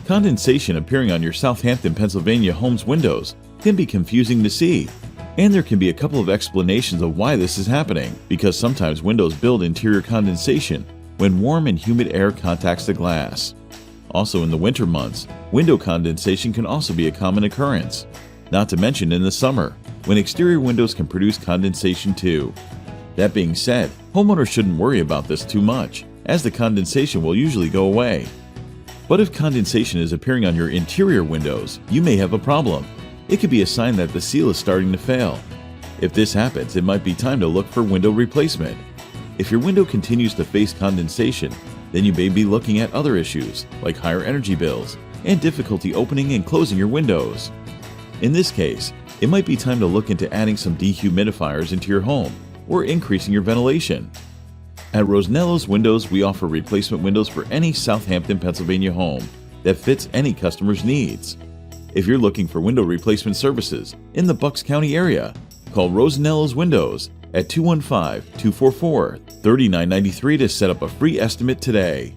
Condensation appearing on your Southampton, Pennsylvania home's windows can be confusing to see, and there can be a couple of explanations of why this is happening, because sometimes windows build interior condensation when warm and humid air contacts the glass. Also in the winter months, window condensation can also be a common occurrence, not to mention in the summer, when exterior windows can produce condensation too. That being said, homeowners shouldn't worry about this too much, as the condensation will usually go away. But if condensation is appearing on your interior windows, you may have a problem. It could be a sign that the seal is starting to fail. If this happens, it might be time to look for window replacement. If your window continues to face condensation, then you may be looking at other issues, like higher energy bills and difficulty opening and closing your windows. In this case, it might be time to look into adding some dehumidifiers into your home or increasing your ventilation. At Rosenello's Windows, we offer replacement windows for any Southampton, Pennsylvania home that fits any customer's needs. If you're looking for window replacement services in the Bucks County area, call Rosenello's Windows at 215-244-3993 to set up a free estimate today.